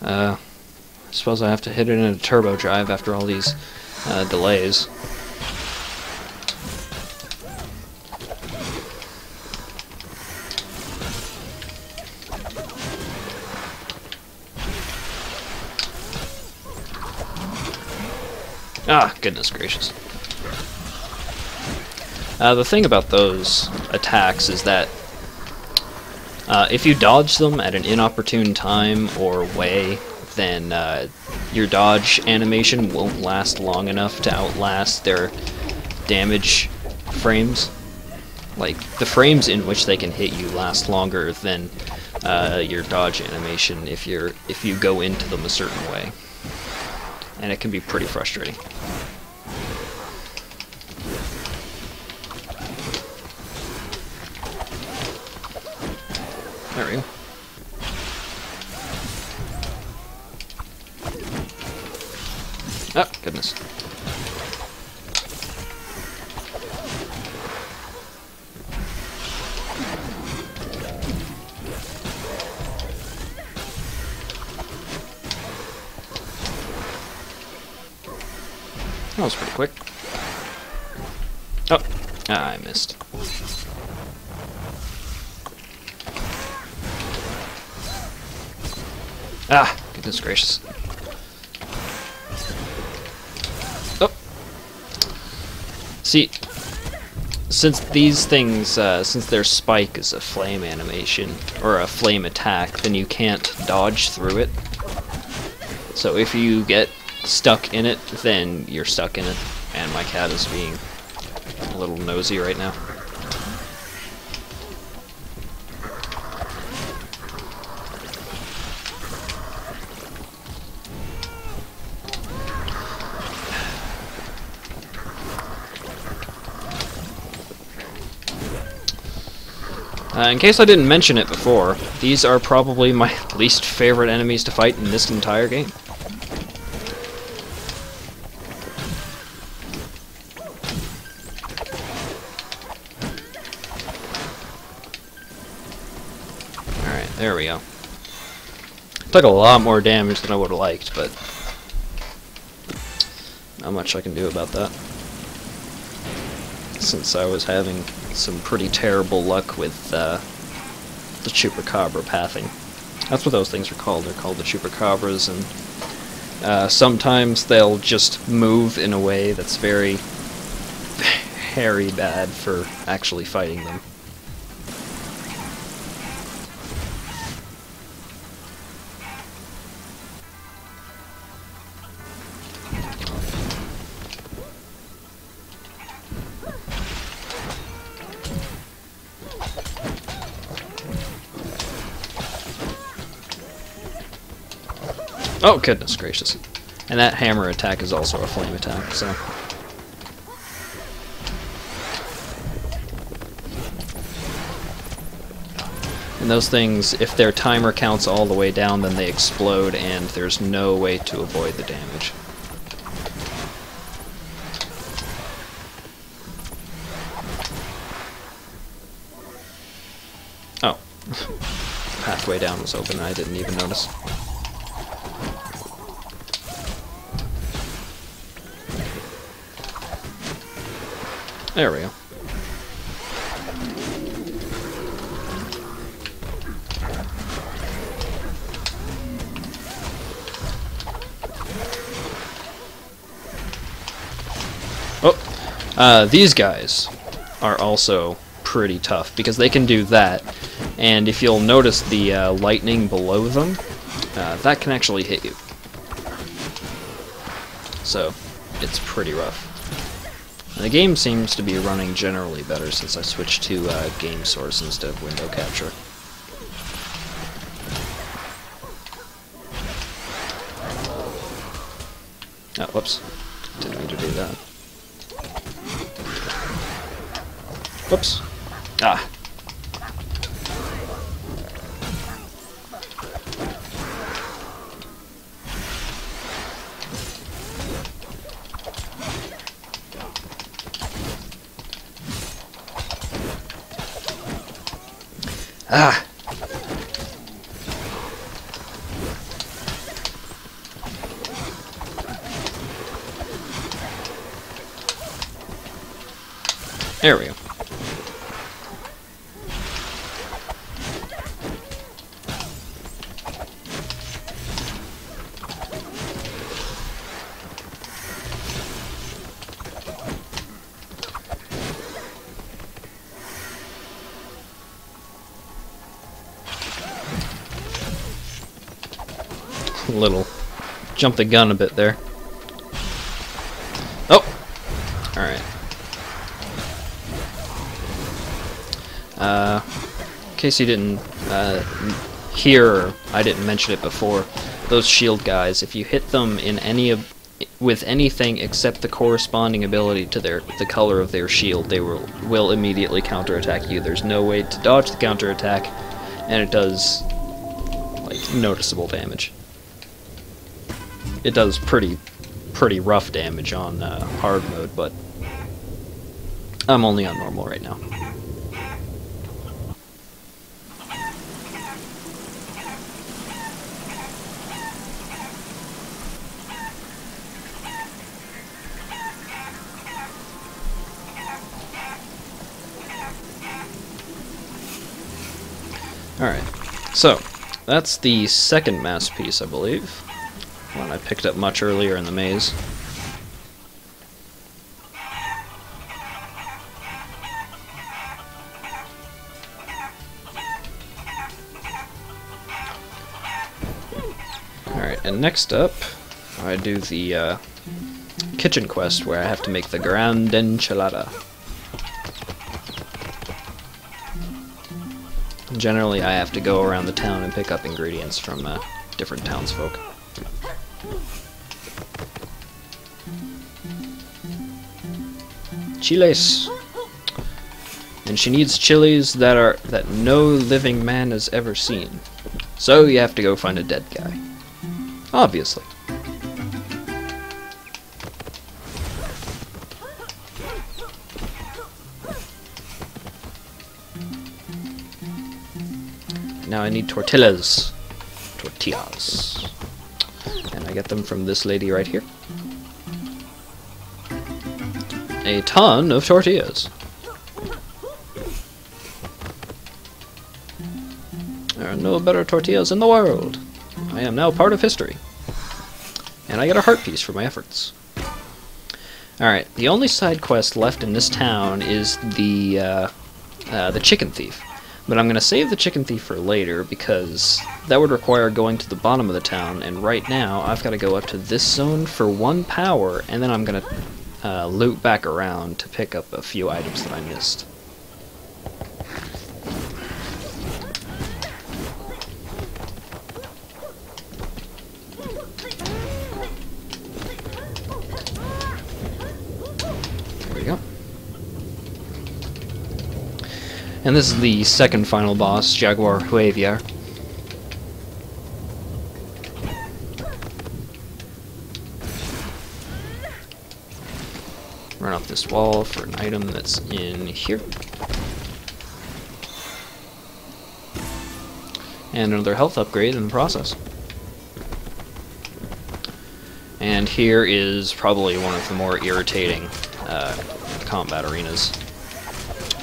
I suppose I have to hit it in a turbo drive after all these delays. Ah, goodness gracious. The thing about those attacks is that if you dodge them at an inopportune time or way, then your dodge animation won't last long enough to outlast their damage frames. Like, the frames in which they can hit you last longer than your dodge animation if you go into them a certain way. And it can be pretty frustrating. There we go. Oh, goodness. That was pretty quick. Oh, I missed. Ah, goodness gracious. Oh. See, since these things, since their spike is a flame animation, or a flame attack, then you can't dodge through it. So if you get stuck in it, then you're stuck in it. And my cat is being a little nosy right now. In case I didn't mention it before, these are probably my least favorite enemies to fight in this entire game. Alright, there we go. Took a lot more damage than I would have liked, but not much I can do about that. Since I was having some pretty terrible luck with the chupacabra pathing. That's what those things are called. They're called the chupacabras, and sometimes they'll just move in a way that's very, very bad for actually fighting them. Oh, goodness gracious. And that hammer attack is also a flame attack, so... And those things, if their timer counts all the way down, then they explode, and there's no way to avoid the damage. Oh. The pathway down was open, and I didn't even notice. There we go. Oh, these guys are also pretty tough because they can do that, and if you'll notice the lightning below them, that can actually hit you. So, it's pretty rough. The game seems to be running generally better since I switched to game source instead of window capture. Oh, whoops. Didn't mean to do that. Whoops. Ah. Ah! There we go. Little jump the gun a bit there. Oh! Alright. In case you didn't hear, or I didn't mention it before, those shield guys, if you hit them in with anything except the corresponding ability to the color of their shield, they will immediately counterattack you. There's no way to dodge the counterattack, and it does like noticeable damage. It does pretty rough damage on hard mode, but I'm only on normal right now. Alright, so that's the second masterpiece, I believe. One I picked up much earlier in the maze. Alright, and next up, I do the kitchen quest where I have to make the Grand Enchilada. Generally, I have to go around the town and pick up ingredients from different townsfolk. Chiles. And she needs chilies that no living man has ever seen. So you have to go find a dead guy. Obviously. Now I need tortillas. Tortillas. And I get them from this lady right here. A ton of tortillas. There are no better tortillas in the world. I am now part of history. And I get a heart piece for my efforts. Alright, the only side quest left in this town is the chicken thief. But I'm going to save the chicken thief for later because that would require going to the bottom of the town, and right now I've got to go up to this zone for 1 power, and then I'm going to loop back around to pick up a few items that I missed. There we go. And this is the second final boss, Jaguar Huaviar. Run up this wall for an item that's in here. And another health upgrade in the process. And here is probably one of the more irritating combat arenas.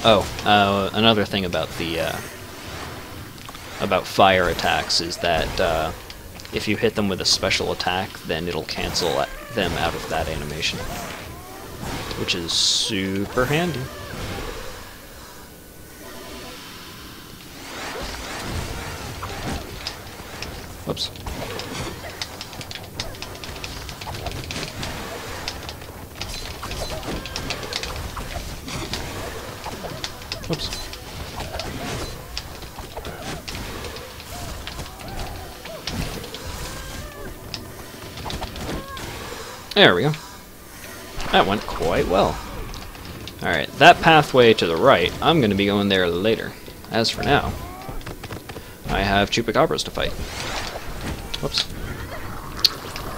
Oh, another thing about the about fire attacks is that if you hit them with a special attack, then it'll cancel them out of that animation, which is super handy. Whoops. Whoops. There we go. That went quite well. Alright, that pathway to the right, I'm going to be going there later. As for now, I have chupacabras to fight. Whoops.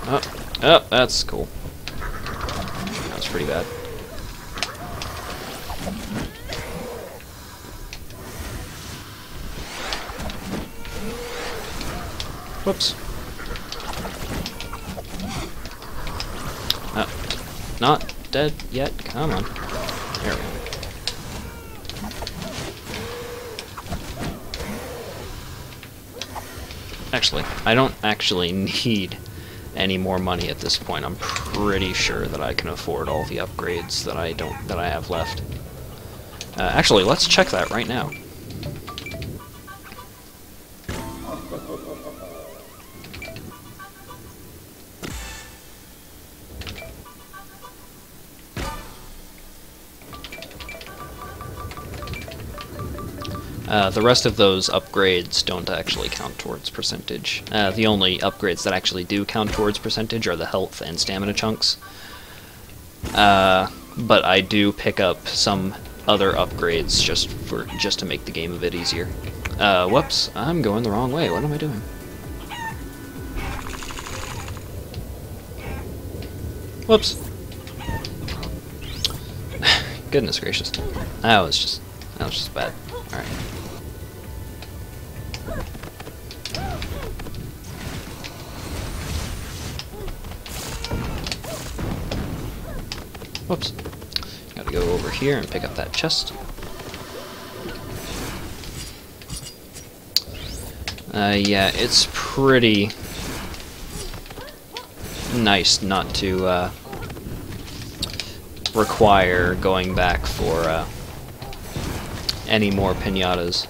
Oh, that's cool. That's pretty bad. Whoops. Not dead yet. Come on. There we go. Actually, I don't actually need any more money at this point. I'm pretty sure that I can afford all the upgrades that I have left. Actually, let's check that right now. The rest of those upgrades don't actually count towards percentage. The only upgrades that actually do count towards percentage are the health and stamina chunks. But I do pick up some other upgrades just to make the game a bit easier. Whoops, I'm going the wrong way. What am I doing? Whoops. Goodness gracious. That was just bad. Alright. Whoops. Gotta go over here and pick up that chest. Yeah, it's pretty nice not to require going back for any more pinatas,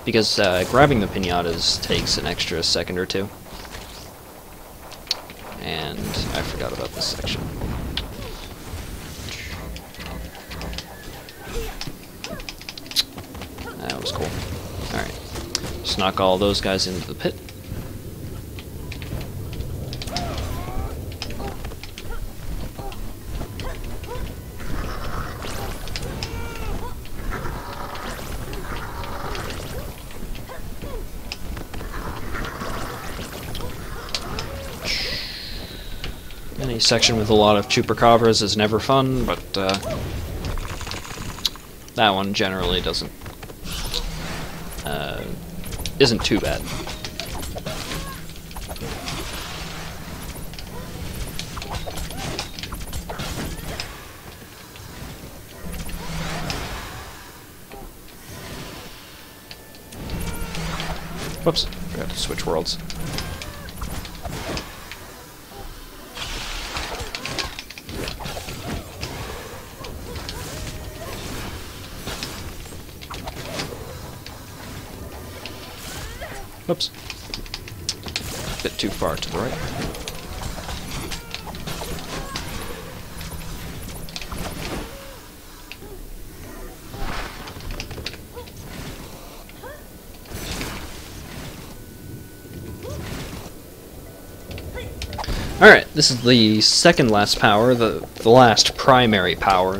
because grabbing the pinatas takes an extra second or two. And I forgot about this section. That was cool. Alright. Just knock all those guys into the pit. Any section with a lot of chupacabras is never fun, but that one generally isn't too bad. Whoops, forgot to switch worlds. Whoops. A bit too far to the right. Alright, this is the second last power, the last primary power.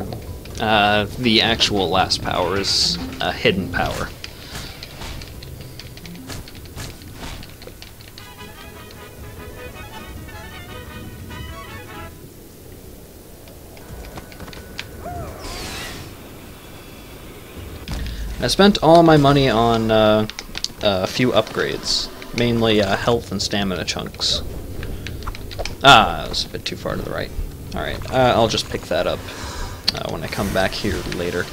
The actual last power is a hidden power. I spent all my money on a few upgrades, mainly health and stamina chunks. Ah, that was a bit too far to the right. Alright, I'll just pick that up when I come back here later.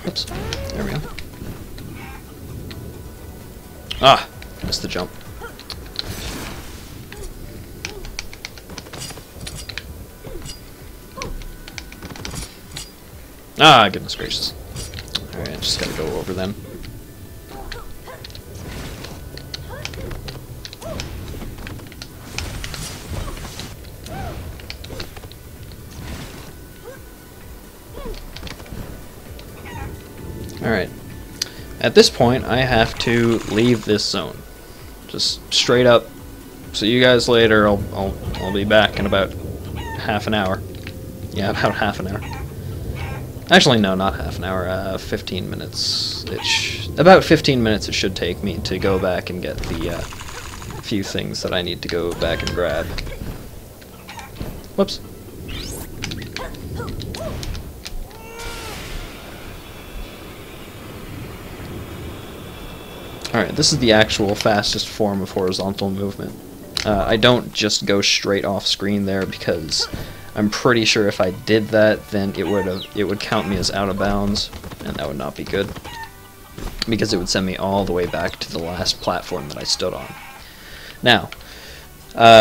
Oops, there we go. Ah, missed the jump. Ah, goodness gracious. Alright, I just gotta go over them. Alright. At this point, I have to leave this zone. Just straight up. See you guys later. I'll be back in about half an hour. Yeah, about half an hour. Actually, no, not half an hour, 15 minutes. About 15 minutes it should take me to go back and get the few things that I need to go back and grab. Whoops. Alright, this is the actual fastest form of horizontal movement. I don't just go straight off screen there because I'm pretty sure if I did that, then it would count me as out of bounds, and that would not be good, because it would send me all the way back to the last platform that I stood on. Now,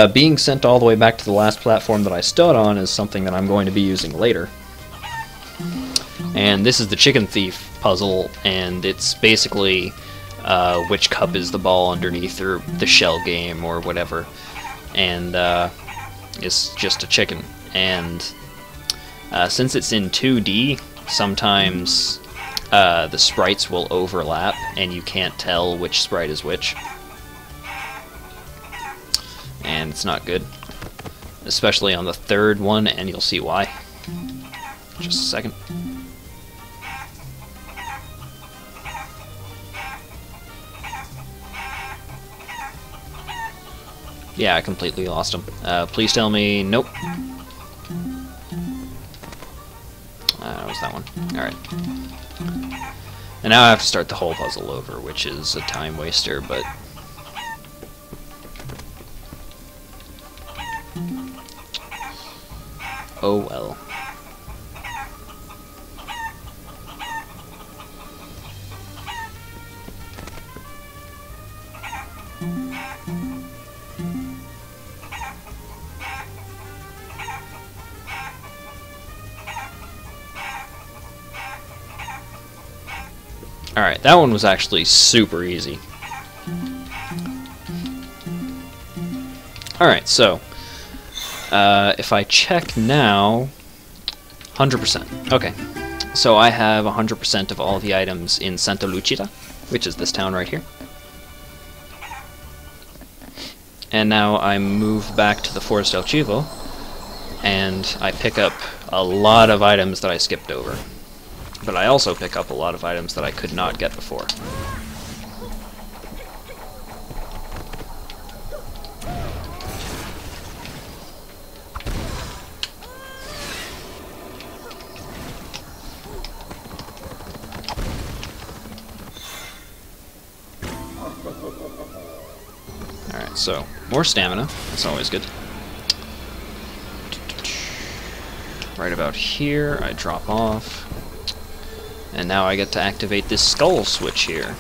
being sent all the way back to the last platform that I stood on is something that I'm going to be using later. And this is the chicken thief puzzle, and it's basically which cup is the ball underneath, or the shell game, or whatever. And it's just a chicken. And since it's in 2D, sometimes the sprites will overlap, and you can't tell which sprite is which. And it's not good, especially on the third one, and you'll see why. Just a second. Yeah, I completely lost him. Please tell me nope. That was that one. Alright. And now I have to start the whole puzzle over, which is a time waster, but... oh well. Alright, that one was actually super easy. Alright, so, if I check now, 100%. Okay, so I have 100% of all the items in Santa Lucita, which is this town right here. And now I move back to the Forest del Chivo, and I pick up a lot of items that I skipped over. But I also pick up a lot of items that I could not get before. Alright, so, more stamina. That's always good. Right about here, I drop off. And now I get to activate this skull switch here.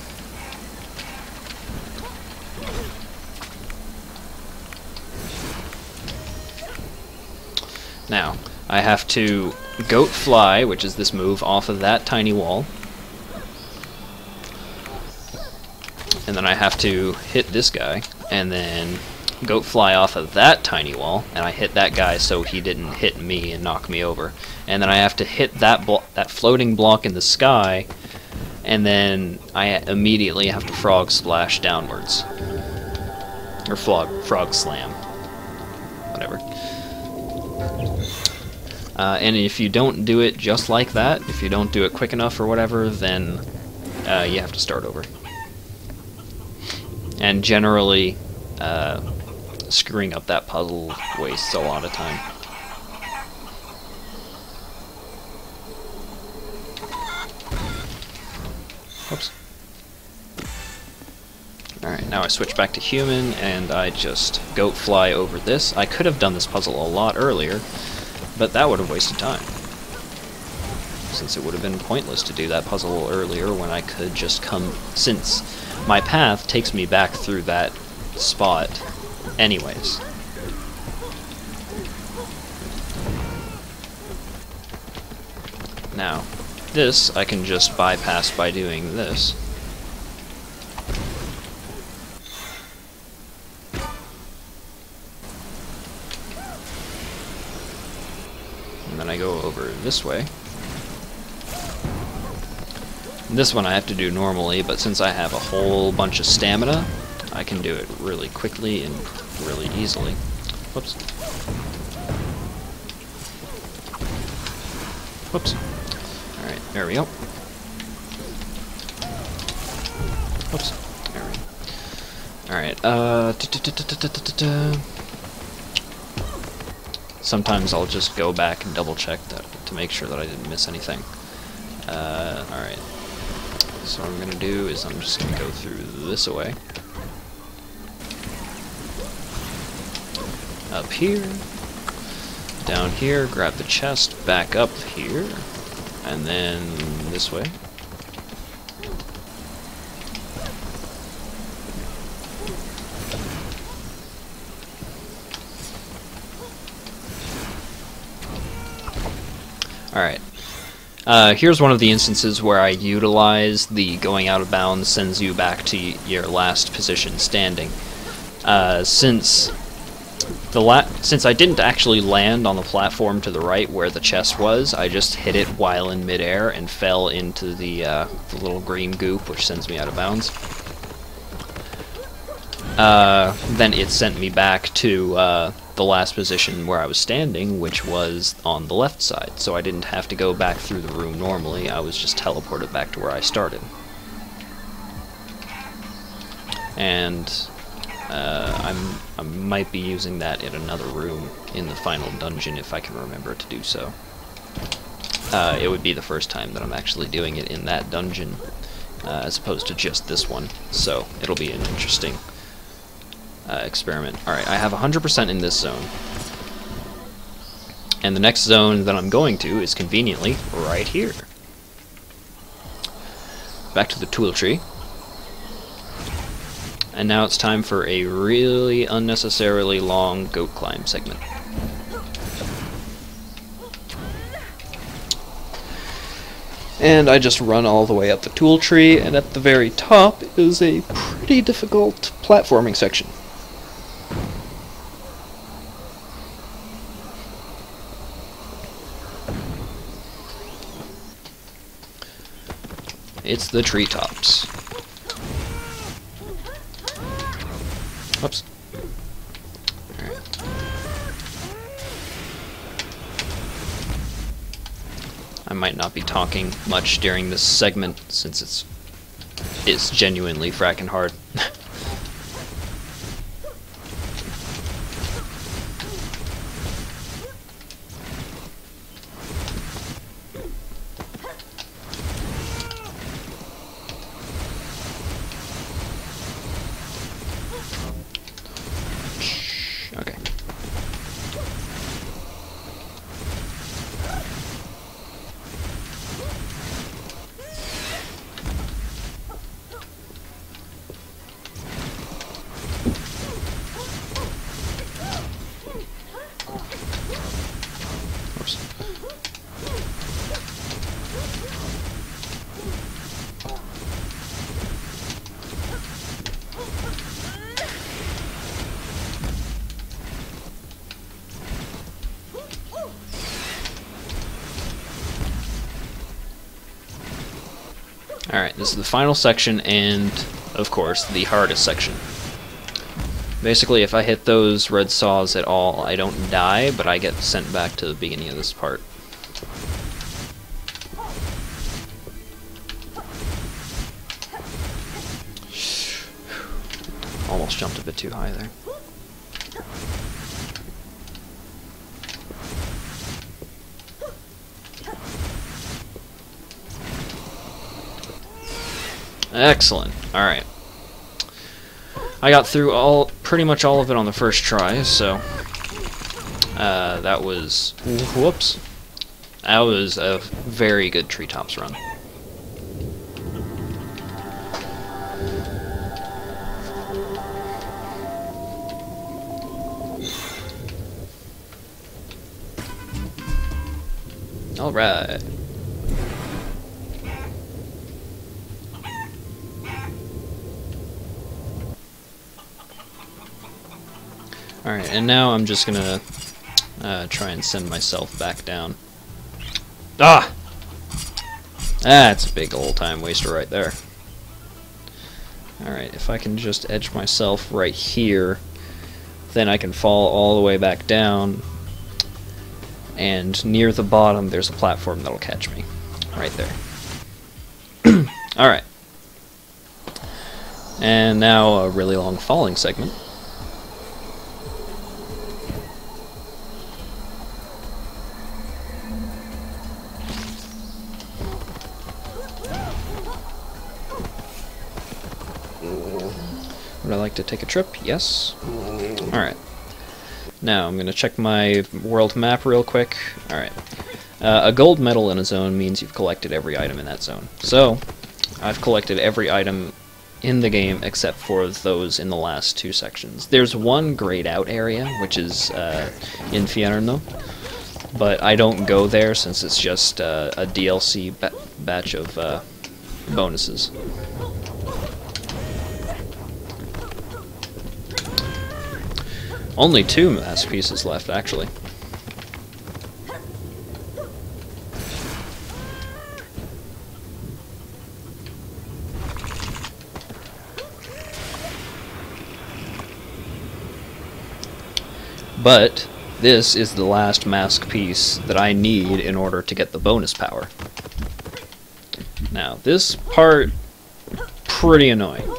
Now, I have to goat fly, which is this move, off of that tiny wall. And then I have to hit this guy, and then goat fly off of that tiny wall, and I hit that guy so he didn't hit me and knock me over. And then I have to hit that floating block in the sky, and then I immediately have to frog splash downwards. Or frog slam. Whatever. And if you don't do it just like that, if you don't do it quick enough or whatever, then you have to start over. And generally, screwing up that puzzle wastes a lot of time. Oops. Alright, now I switch back to human, and I just goat fly over this. I could have done this puzzle a lot earlier, but that would have wasted time. Since it would have been pointless to do that puzzle earlier when I could just come... since my path takes me back through that spot anyways. Now, this I can just bypass by doing this. And then I go over this way. This one I have to do normally, but since I have a whole bunch of stamina, I can do it really quickly and really easily. Whoops. Whoops. Alright, there we go. Whoops. There we go. Alright, sometimes I'll just go back and double check that to make sure that I didn't miss anything. Alright. So what I'm gonna do is I'm just gonna go through this way. Up here. down here, grab the chest, back up here, and then this way. Alright. Here's one of the instances where I utilize the going out of bounds sends you back to your last position standing. Since I didn't actually land on the platform to the right where the chest was, I just hit it while in midair and fell into the little green goop, which sends me out of bounds. Then it sent me back to the last position where I was standing, which was on the left side, so I didn't have to go back through the room normally. I was just teleported back to where I started. And I might be using that in another room in the final dungeon if I can remember to do so. It would be the first time that I'm actually doing it in that dungeon, as opposed to just this one, so it'll be an interesting experiment. Alright, I have 100% in this zone. And the next zone that I'm going to is conveniently right here. Back to the tool tree. And now it's time for a really unnecessarily long goat climb segment. And I just run all the way up the tool tree, and at the very top is a pretty difficult platforming section. It's the treetops. Oops. Alright. I might not be talking much during this segment since it's genuinely frackin' hard. Okay. Oops. Alright, this is the final section and, of course, the hardest section. Basically, if I hit those red saws at all, I don't die, but I get sent back to the beginning of this part. Almost jumped a bit too high there. Excellent. Alright. I got through pretty much all of it on the first try, so that was... Whoops. That was a very good treetops run. Alright. Alright, and now I'm just gonna try and send myself back down. Ah! That's a big old time waster right there. Alright, if I can just edge myself right here, then I can fall all the way back down, and near the bottom there's a platform that'll catch me. Right there. Alright. And now a really long falling segment. Would I like to take a trip? Yes. Alright. Now I'm going to check my world map real quick. Alright. A gold medal in a zone means you've collected every item in that zone. So, I've collected every item in the game except for those in the last 2 sections. There's one grayed out area, which is Infierno, but I don't go there since it's just a DLC batch of bonuses. Only 2 masterpieces left, actually. But this is the last mask piece that I need in order to get the bonus power. Now, this part, pretty annoying,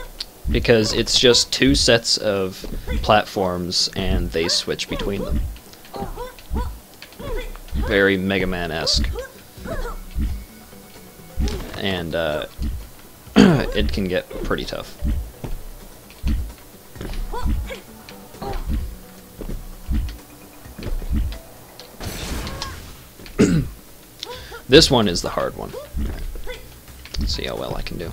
because it's just 2 sets of platforms and they switch between them. Very Mega Man-esque. And it can get pretty tough. This one is the hard one. Let's see how well I can do.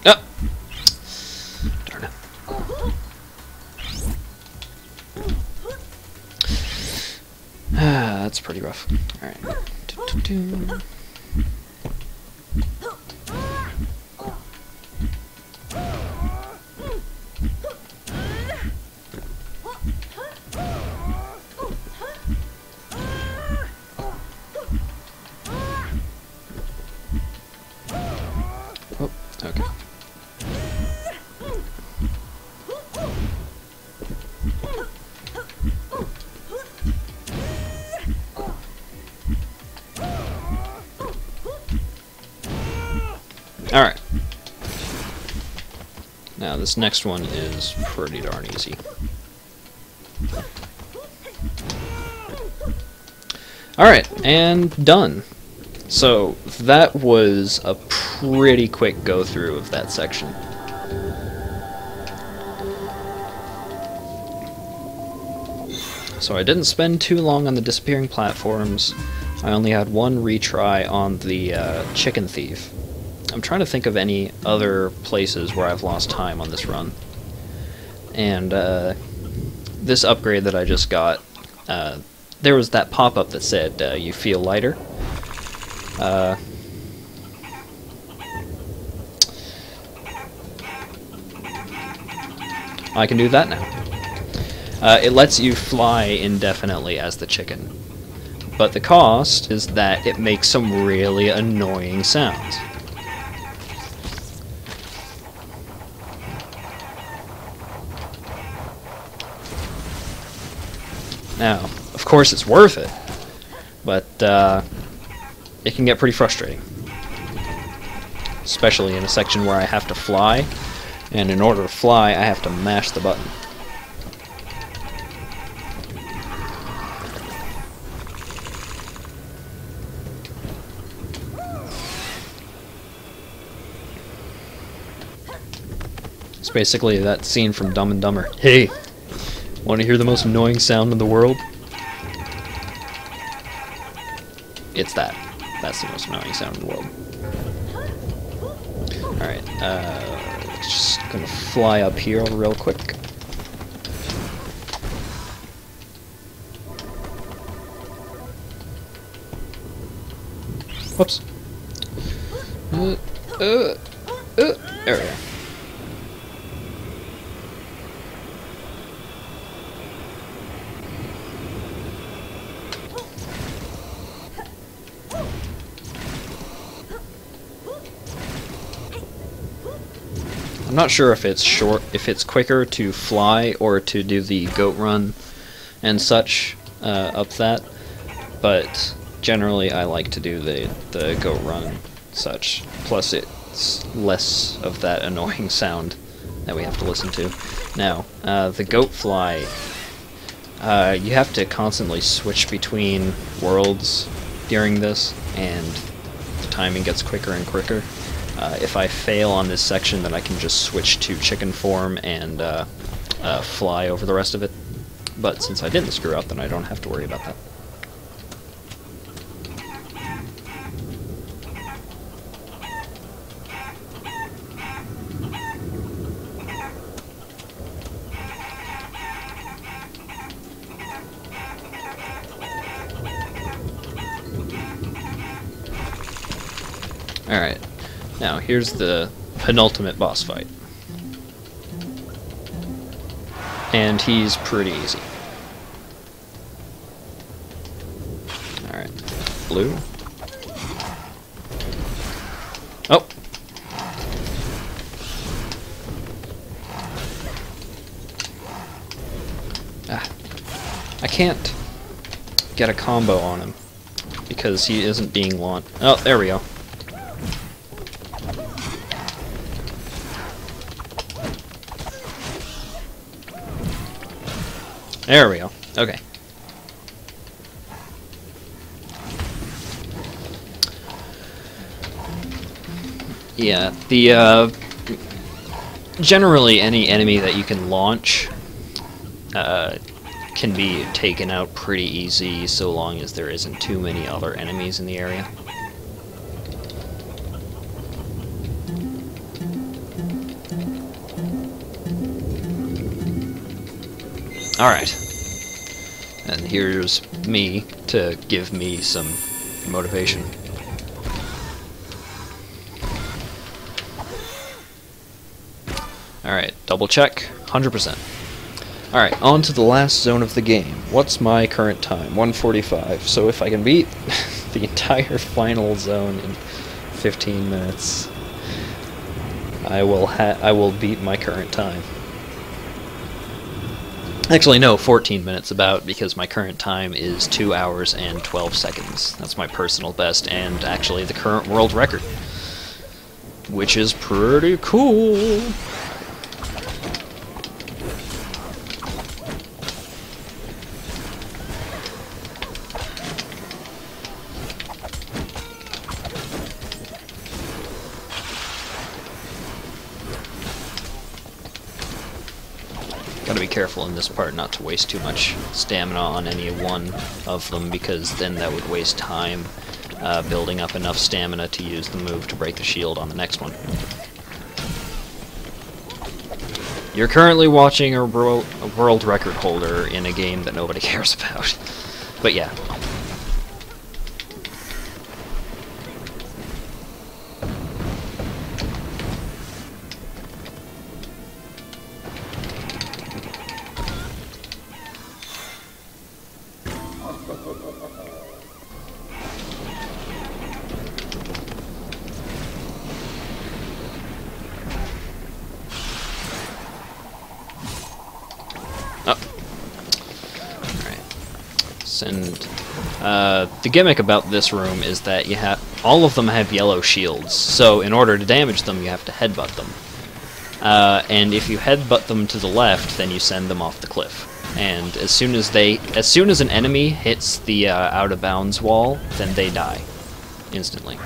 Oh! Darn it. That's pretty rough. Alright. Oh, okay. Alright. Now this next one is pretty darn easy. Alright, and done. So that was a pretty quick go through of that section. So I didn't spend too long on the disappearing platforms. I only had 1 retry on the chicken thief. I'm trying to think of any other places where I've lost time on this run. And this upgrade that I just got, there was that pop-up that said, you feel lighter. I can do that now. It lets you fly indefinitely as the chicken. But the cost is that it makes some really annoying sounds. Now, of course it's worth it, but it can get pretty frustrating. Especially in a section where I have to fly, and in order to fly, I have to mash the button. It's basically that scene from Dumb and Dumber. Hey! Want to hear the most annoying sound in the world? It's that. That's the most annoying sound in the world. Alright, just gonna fly up here real quick. Whoops. There we go. I'm not sure if it's quicker to fly or to do the goat run and such up that, but generally I like to do the goat run such. Plus it's less of that annoying sound that we have to listen to. Now, the goat fly, you have to constantly switch between worlds during this, and the timing gets quicker and quicker. If I fail on this section, then I can just switch to chicken form and fly over the rest of it. But since I didn't screw up, then I don't have to worry about that. Alright, now here's the penultimate boss fight. And he's pretty easy. Alright, blue. Oh! Ah. I can't get a combo on him because he isn't being launched. Oh, there we go. There we go. Okay. Yeah, the generally any enemy that you can launch can be taken out pretty easy so long as there isn't too many other enemies in the area. Alright, and here's me to give me some motivation. Alright, double check, 100%. Alright, on to the last zone of the game. What's my current time? 1:45. So if I can beat the entire final zone in 15 minutes, I will beat my current time. Actually, no, 14 minutes about, because my current time is 2 hours and 12 seconds. That's my personal best, and actually the current world record. Which is pretty cool. Gotta be careful in this part not to waste too much stamina on any one of them, because then that would waste time building up enough stamina to use the move to break the shield on the next one. You're currently watching a world record holder in a game that nobody cares about. But yeah. And the gimmick about this room is that you have all of them have yellow shields, so in order to damage them you have to headbutt them. And if you headbutt them to the left, then you send them off the cliff. And as soon as an enemy hits the out of bounds wall, then they die instantly.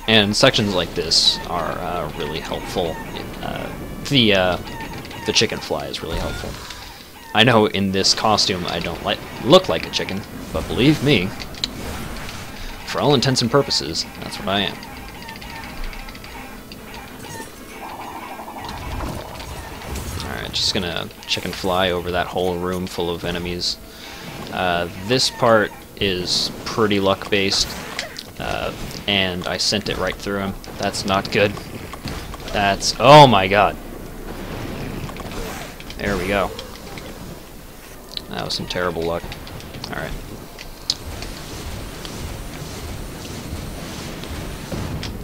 And sections like this are really helpful. The chicken fly is really helpful. I know in this costume I don't look like a chicken, but believe me, for all intents and purposes, that's what I am. Alright, just gonna chicken fly over that whole room full of enemies. This part is pretty luck-based. And I sent it right through him. That's not good. That's... oh my god. There we go. That was some terrible luck. Alright.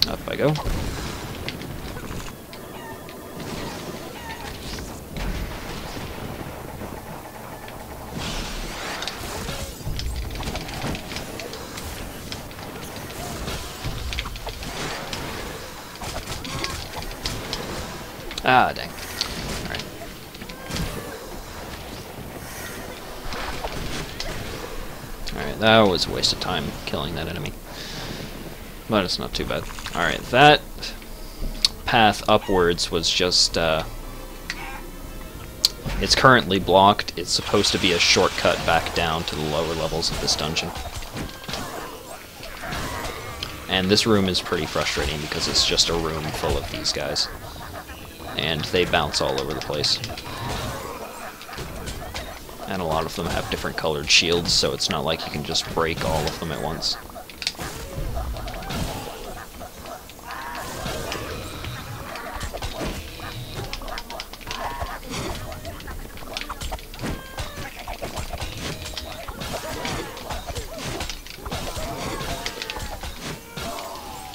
Up I go. Ah, dang. Alright. Alright, that was a waste of time killing that enemy. But it's not too bad. Alright, that path upwards was just, it's currently blocked. It's supposed to be a shortcut back down to the lower levels of this dungeon. And this room is pretty frustrating because it's just a room full of these guys. And they bounce all over the place. And a lot of them have different colored shields, so it's not like you can just break all of them at once.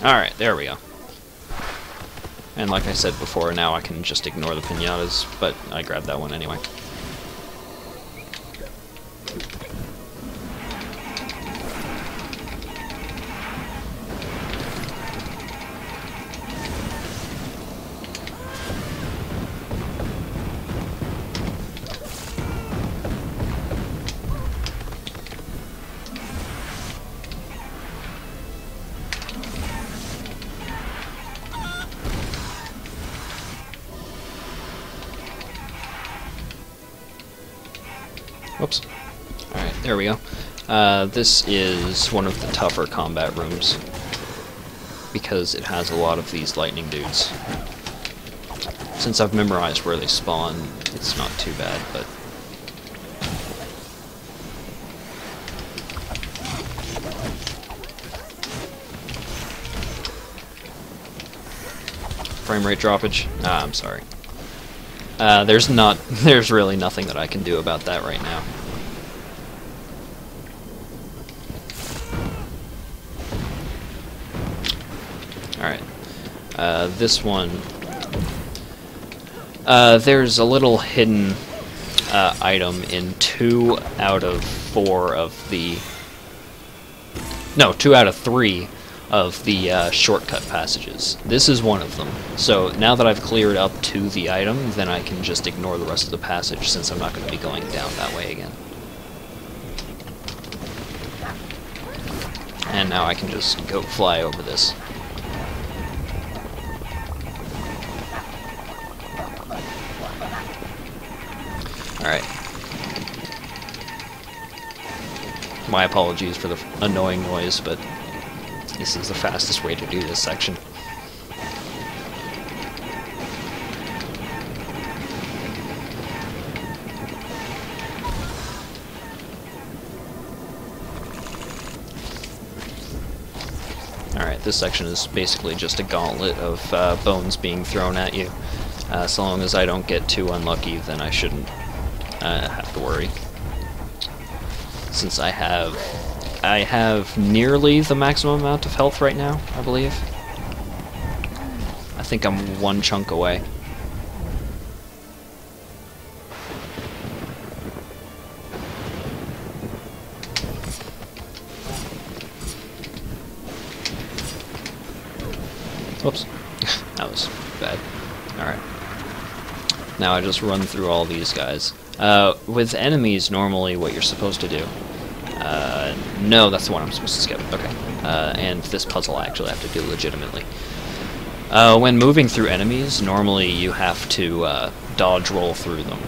Alright, there we go. And like I said before, now I can just ignore the piñatas, but I grabbed that one anyway. Whoops. Alright, there we go. This is one of the tougher combat rooms, because it has a lot of these lightning dudes. Since I've memorized where they spawn, it's not too bad, but... Frame rate droppage? Ah, I'm sorry. There's really nothing that I can do about that right now. Alright. This one... there's a little hidden item in 2 out of 4 of the... No, 2 out of 3 of the shortcut passages. This is one of them. So now that I've cleared up to the item, then I can just ignore the rest of the passage, since I'm not going to be going down that way again. And now I can just go fly over this. Alright. My apologies for the annoying noise, but this is the fastest way to do this section. Alright, this section is basically just a gauntlet of bones being thrown at you. So long as I don't get too unlucky, then I shouldn't have to worry. Since I have nearly the maximum amount of health right now, I believe. I think I'm 1 chunk away. Whoops. That was bad. Alright. Now I just run through all these guys. With enemies, normally what you're supposed to do... no, that's the one I'm supposed to skip. Okay. And this puzzle I actually have to do legitimately. When moving through enemies, normally you have to dodge roll through them.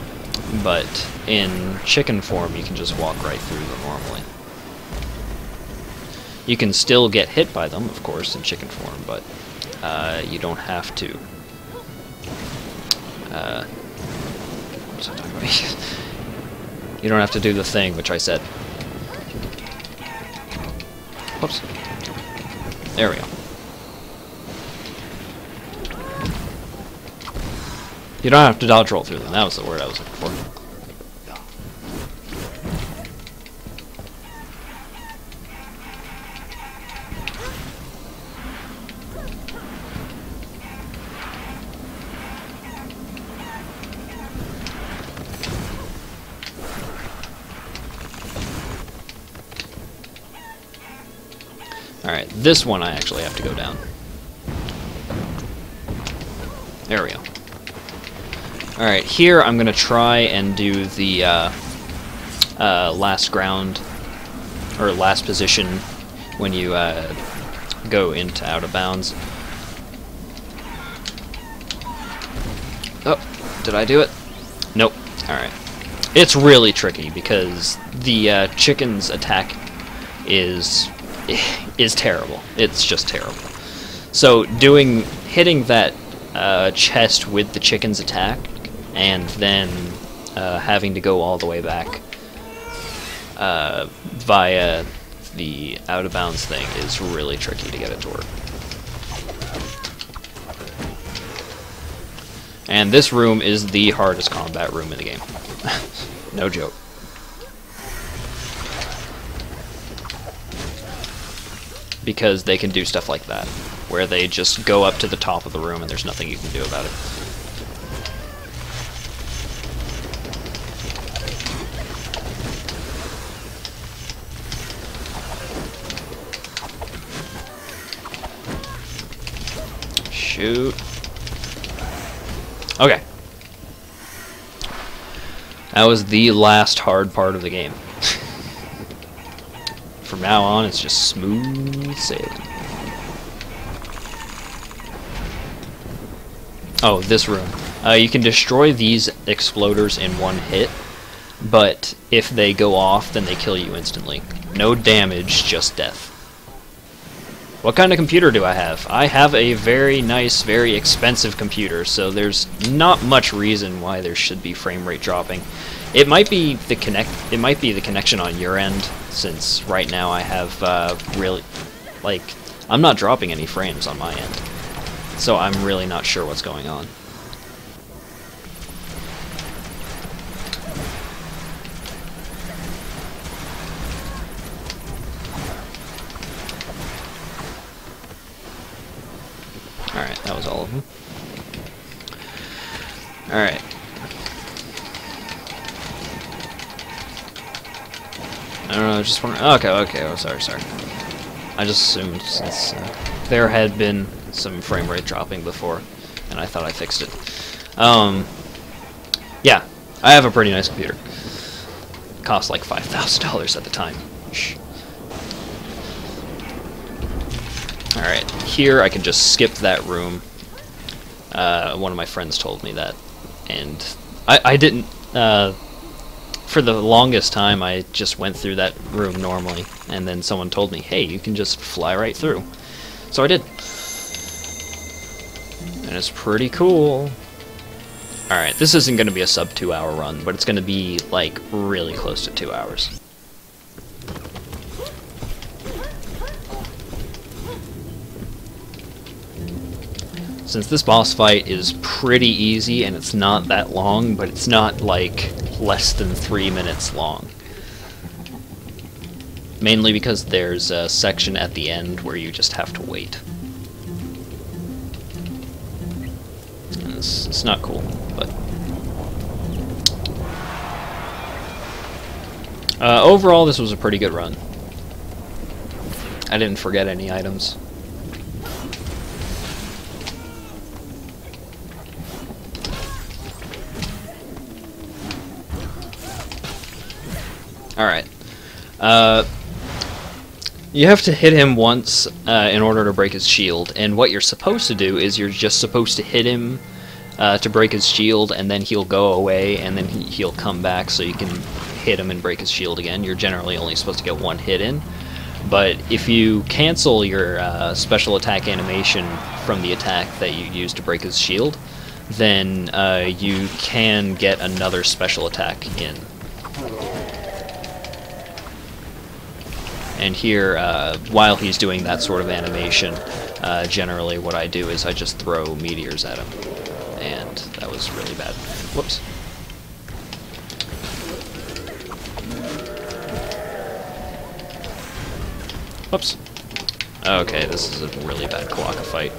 But in chicken form, you can just walk right through them normally. You can still get hit by them, of course, in chicken form, but you don't have to. What was I talking about? You don't have to do the thing, which I said. Whoops. There we go. You don't have to dodge roll through them. That was the word I was looking for. Alright, this one I actually have to go down. There we go. Alright, here I'm going to try and do the last ground, or last position when you go into out of bounds. Oh, did I do it? Nope. Alright. It's really tricky because the chicken's attack is terrible. It's just terrible. So hitting that chest with the chicken's attack and then having to go all the way back via the out of bounds thing is really tricky to get it to work. And this room is the hardest combat room in the game. No joke. Because they can do stuff like that, where they just go up to the top of the room and there's nothing you can do about it. Shoot. Okay. That was the last hard part of the game. From now on, it's just smooth sailing. Oh, this room. You can destroy these exploders in one hit, but if they go off, then they kill you instantly. No damage, just death. What kind of computer do I have? I have a very nice, very expensive computer, so there's not much reason why there should be frame rate dropping. It might be the connection on your end, since right now I have I'm not dropping any frames on my end, so I'm really not sure what's going on. Alright, that was all of them. Alright. I don't know, just wondering. Okay, oh, sorry. I just assumed since there had been some frame rate dropping before, and I thought I fixed it. Yeah, I have a pretty nice computer. Cost like $5,000 at the time. Shh. Alright, here I can just skip that room. One of my friends told me that, and I didn't. For the longest time, I just went through that room normally, and then someone told me, hey, you can just fly right through. So I did. And it's pretty cool. Alright, this isn't going to be a sub 2 hour run, but it's going to be, like, really close to 2 hours. Since this boss fight is pretty easy and it's not that long, but it's not like less than 3 minutes long. Mainly because there's a section at the end where you just have to wait. And it's not cool, but... overall, this was a pretty good run. I didn't forget any items. Alright. You have to hit him once in order to break his shield, and what you're supposed to do is you're just supposed to hit him to break his shield, and then he'll go away, and then he'll come back so you can hit him and break his shield again. You're generally only supposed to get one hit in, but if you cancel your special attack animation from the attack that you used to break his shield, then you can get another special attack in. And here, while he's doing that sort of animation, generally what I do is I just throw meteors at him. And that was really bad. Whoops. Whoops. Okay, this is a really bad Guaca fight.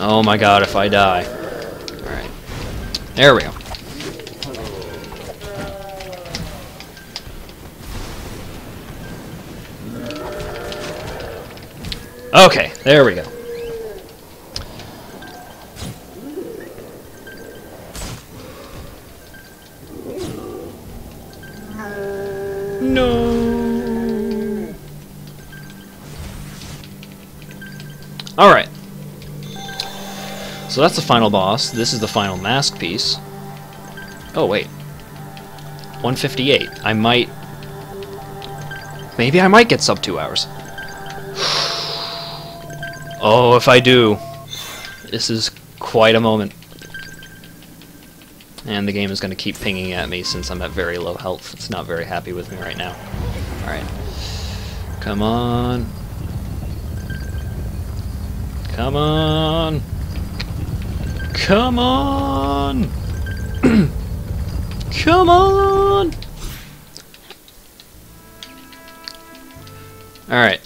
Oh my god, if I die. Alright. There we go. Okay, there we go. No. Alright. So that's the final boss. This is the final mask piece. Oh, wait. 158. I might... Maybe I might get sub 2 hours. Oh, if I do. This is quite a moment. And the game is going to keep pinging at me since I'm at very low health. It's not very happy with me right now. Alright. Come on. Come on. Come on. Come on. Alright.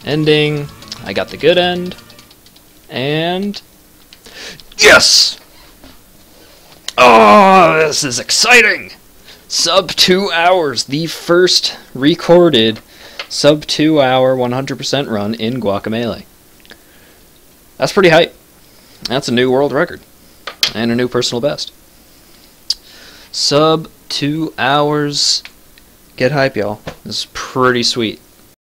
Ending. I got the good end. And... Yes! Oh, this is exciting! Sub 2 hours. The first recorded sub 2 hour 100% run in Guacamelee. That's pretty hype. That's a new world record. And a new personal best. Sub 2 hours. Get hype, y'all. This is pretty sweet.